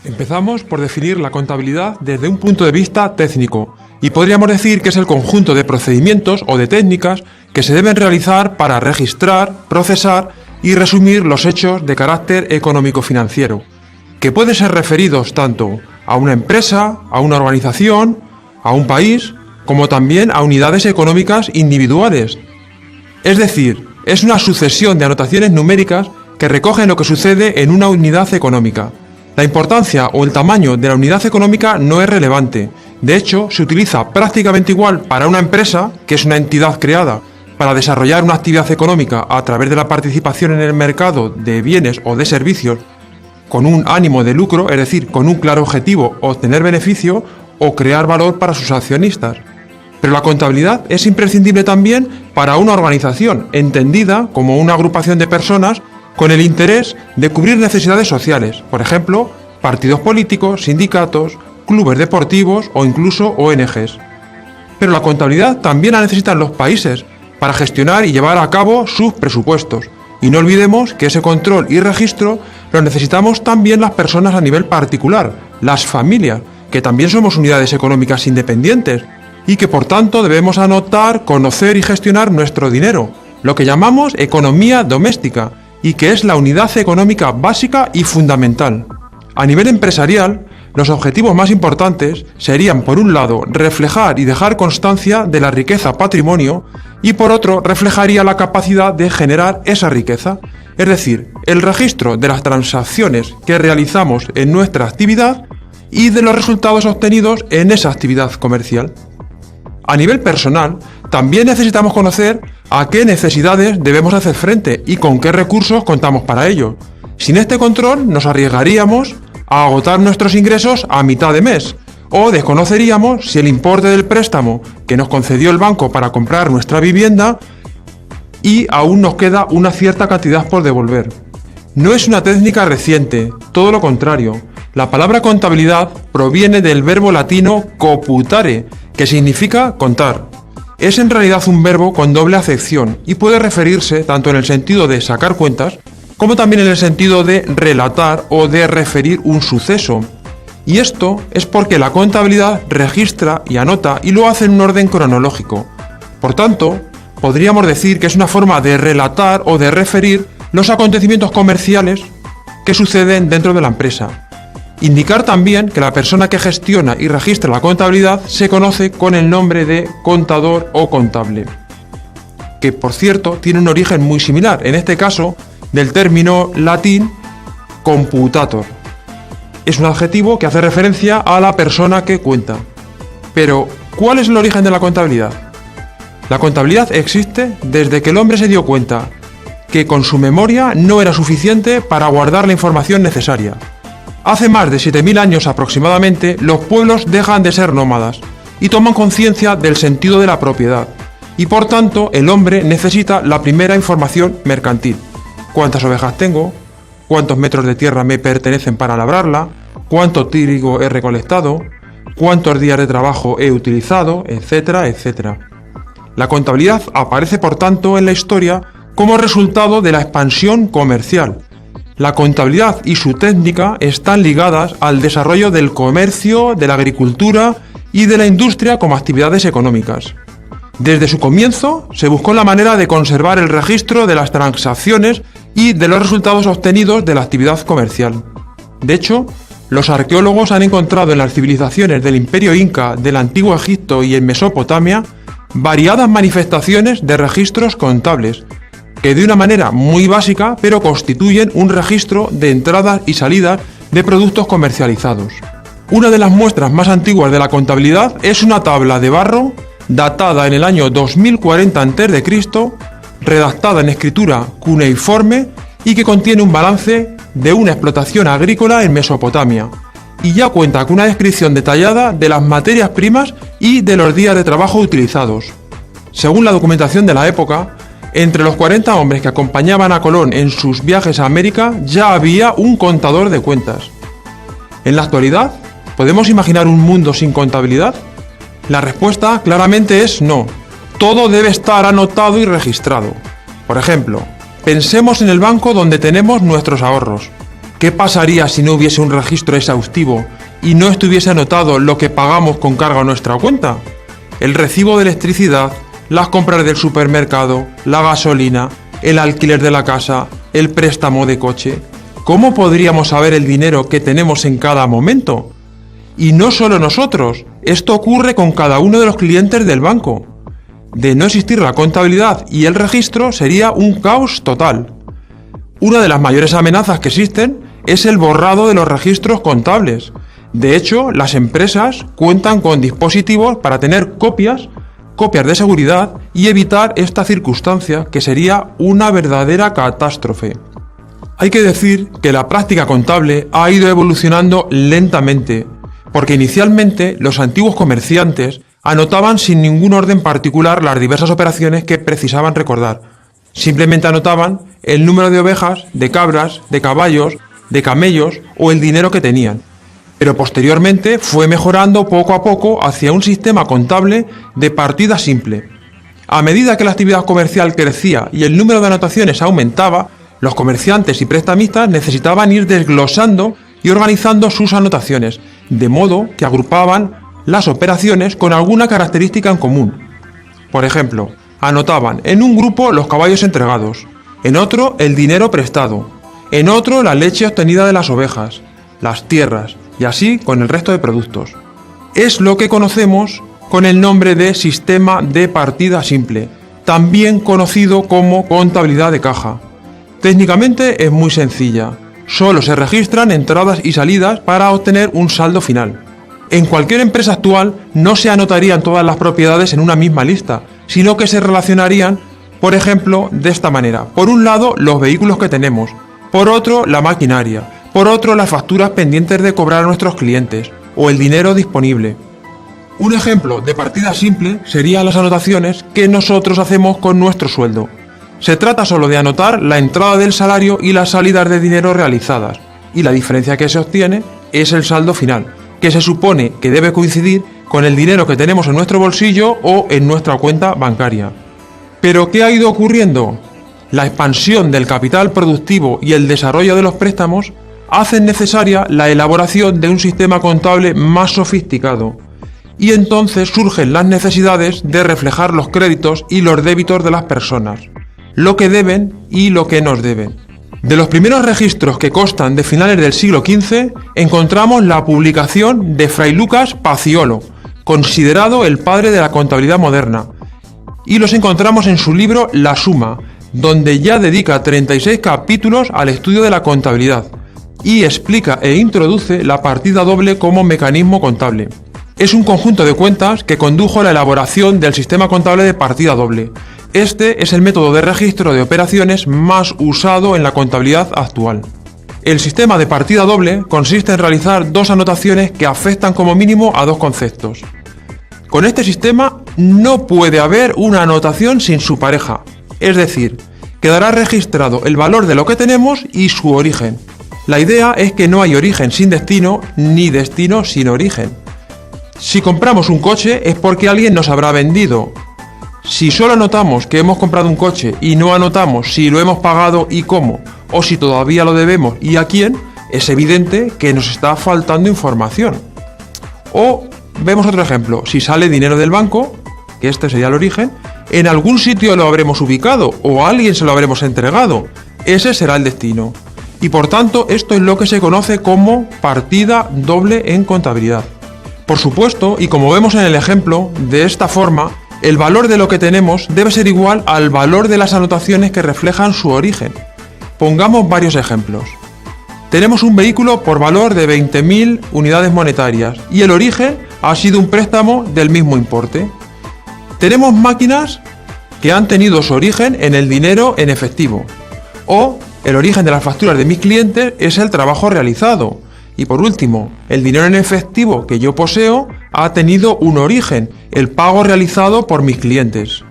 Empezamos por definir la contabilidad desde un punto de vista técnico, y podríamos decir que es el conjunto de procedimientos o de técnicas que se deben realizar para registrar, procesar y resumir los hechos de carácter económico-financiero, que pueden ser referidos tanto a una empresa, a una organización, a un país, como también a unidades económicas individuales. Es decir, es una sucesión de anotaciones numéricas que recogen lo que sucede en una unidad económica. La importancia o el tamaño de la unidad económica no es relevante. De hecho, se utiliza prácticamente igual para una empresa, que es una entidad creada para desarrollar una actividad económica a través de la participación en el mercado de bienes o de servicios con un ánimo de lucro, es decir, con un claro objetivo, obtener beneficio o crear valor para sus accionistas. Pero la contabilidad es imprescindible también para una organización, entendida como una agrupación de personas con el interés de cubrir necesidades sociales, por ejemplo, partidos políticos, sindicatos, clubes deportivos o incluso ONGs. Pero la contabilidad también la necesitan los países para gestionar y llevar a cabo sus presupuestos. Y no olvidemos que ese control y registro lo necesitamos también las personas a nivel particular, las familias, que también somos unidades económicas independientes y que por tanto debemos anotar, conocer y gestionar nuestro dinero, lo que llamamos economía doméstica, y que es la unidad económica básica y fundamental. A nivel empresarial, los objetivos más importantes serían, por un lado, reflejar y dejar constancia de la riqueza patrimonio y por otro, reflejaría la capacidad de generar esa riqueza, es decir, el registro de las transacciones que realizamos en nuestra actividad y de los resultados obtenidos en esa actividad comercial. A nivel personal, también necesitamos conocer a qué necesidades debemos hacer frente y con qué recursos contamos para ello. Sin este control nos arriesgaríamos a agotar nuestros ingresos a mitad de mes o desconoceríamos si el importe del préstamo que nos concedió el banco para comprar nuestra vivienda y aún nos queda una cierta cantidad por devolver. No es una técnica reciente, todo lo contrario. La palabra contabilidad proviene del verbo latino coputare, que significa contar. Es en realidad un verbo con doble acepción y puede referirse tanto en el sentido de sacar cuentas como también en el sentido de relatar o de referir un suceso. Y esto es porque la contabilidad registra y anota y lo hace en un orden cronológico. Por tanto, podríamos decir que es una forma de relatar o de referir los acontecimientos comerciales que suceden dentro de la empresa. Indicar también que la persona que gestiona y registra la contabilidad se conoce con el nombre de contador o contable, que por cierto tiene un origen muy similar, en este caso del término latín computator. Es un adjetivo que hace referencia a la persona que cuenta. Pero, ¿cuál es el origen de la contabilidad? La contabilidad existe desde que el hombre se dio cuenta que con su memoria no era suficiente para guardar la información necesaria. Hace más de 7.000 años aproximadamente, los pueblos dejan de ser nómadas y toman conciencia del sentido de la propiedad. Y por tanto, el hombre necesita la primera información mercantil. ¿Cuántas ovejas tengo? ¿Cuántos metros de tierra me pertenecen para labrarla? ¿Cuánto trigo he recolectado? ¿Cuántos días de trabajo he utilizado? Etcétera, etcétera. La contabilidad aparece, por tanto, en la historia como resultado de la expansión comercial. La contabilidad y su técnica están ligadas al desarrollo del comercio, de la agricultura y de la industria como actividades económicas. Desde su comienzo se buscó la manera de conservar el registro de las transacciones y de los resultados obtenidos de la actividad comercial. De hecho, los arqueólogos han encontrado en las civilizaciones del Imperio Inca, del Antiguo Egipto y en Mesopotamia variadas manifestaciones de registros contables, que de una manera muy básica, pero constituyen un registro de entradas y salidas de productos comercializados. Una de las muestras más antiguas de la contabilidad es una tabla de barro datada en el año 2040 a.C., redactada en escritura cuneiforme y que contiene un balance de una explotación agrícola en Mesopotamia, y ya cuenta con una descripción detallada de las materias primas y de los días de trabajo utilizados. Según la documentación de la época, entre los 40 hombres que acompañaban a Colón en sus viajes a América ya había un contador de cuentas. En la actualidad, ¿podemos imaginar un mundo sin contabilidad? La respuesta claramente es no. Todo debe estar anotado y registrado. Por ejemplo, pensemos en el banco donde tenemos nuestros ahorros. ¿Qué pasaría si no hubiese un registro exhaustivo y no estuviese anotado lo que pagamos con cargo a nuestra cuenta? El recibo de electricidad, las compras del supermercado, la gasolina, el alquiler de la casa, el préstamo de coche. ¿Cómo podríamos saber el dinero que tenemos en cada momento? Y no solo nosotros, esto ocurre con cada uno de los clientes del banco. De no existir la contabilidad y el registro sería un caos total. Una de las mayores amenazas que existen es el borrado de los registros contables. De hecho, las empresas cuentan con dispositivos para tener copias de seguridad y evitar esta circunstancia, que sería una verdadera catástrofe. Hay que decir que la práctica contable ha ido evolucionando lentamente, porque inicialmente los antiguos comerciantes anotaban sin ningún orden particular las diversas operaciones que precisaban recordar. Simplemente anotaban el número de ovejas, de cabras, de caballos, de camellos o el dinero que tenían. Pero posteriormente fue mejorando poco a poco hacia un sistema contable de partida simple. A medida que la actividad comercial crecía y el número de anotaciones aumentaba, los comerciantes y prestamistas necesitaban ir desglosando y organizando sus anotaciones, de modo que agrupaban las operaciones con alguna característica en común. Por ejemplo, anotaban en un grupo los caballos entregados, en otro el dinero prestado, en otro la leche obtenida de las ovejas, las tierras y así con el resto de productos. Es lo que conocemos con el nombre de sistema de partida simple, también conocido como contabilidad de caja. Técnicamente es muy sencilla, solo se registran entradas y salidas para obtener un saldo final. En cualquier empresa actual no se anotarían todas las propiedades en una misma lista, sino que se relacionarían, por ejemplo, de esta manera. Por un lado, los vehículos que tenemos, por otro, la maquinaria, por otro, las facturas pendientes de cobrar a nuestros clientes, o el dinero disponible. Un ejemplo de partida simple serían las anotaciones que nosotros hacemos con nuestro sueldo. Se trata solo de anotar la entrada del salario y las salidas de dinero realizadas, y la diferencia que se obtiene es el saldo final, que se supone que debe coincidir con el dinero que tenemos en nuestro bolsillo o en nuestra cuenta bancaria. ¿Pero qué ha ido ocurriendo? La expansión del capital productivo y el desarrollo de los préstamos hacen necesaria la elaboración de un sistema contable más sofisticado, y entonces surgen las necesidades de reflejar los créditos y los débitos de las personas, lo que deben y lo que nos deben. De los primeros registros que constan de finales del siglo XV, encontramos la publicación de Fray Lucas Paciolo, considerado el padre de la contabilidad moderna, y los encontramos en su libro La Suma, donde ya dedica 36 capítulos al estudio de la contabilidad, y explica e introduce la partida doble como mecanismo contable. Es un conjunto de cuentas que condujo a la elaboración del sistema contable de partida doble. Este es el método de registro de operaciones más usado en la contabilidad actual. El sistema de partida doble consiste en realizar dos anotaciones que afectan como mínimo a dos conceptos. Con este sistema no puede haber una anotación sin su pareja, es decir, quedará registrado el valor de lo que tenemos y su origen. La idea es que no hay origen sin destino ni destino sin origen. Si compramos un coche es porque alguien nos habrá vendido. Si solo anotamos que hemos comprado un coche y no anotamos si lo hemos pagado y cómo, o si todavía lo debemos y a quién, es evidente que nos está faltando información. O vemos otro ejemplo, si sale dinero del banco, que este sería el origen, en algún sitio lo habremos ubicado o a alguien se lo habremos entregado, ese será el destino. Y por tanto esto es lo que se conoce como partida doble en contabilidad. Por supuesto, y como vemos en el ejemplo, de esta forma, el valor de lo que tenemos debe ser igual al valor de las anotaciones que reflejan su origen. Pongamos varios ejemplos. Tenemos un vehículo por valor de 20.000 unidades monetarias y el origen ha sido un préstamo del mismo importe. Tenemos máquinas que han tenido su origen en el dinero en efectivo, o el origen de las facturas de mis clientes es el trabajo realizado. Y por último, el dinero en efectivo que yo poseo ha tenido un origen, el pago realizado por mis clientes.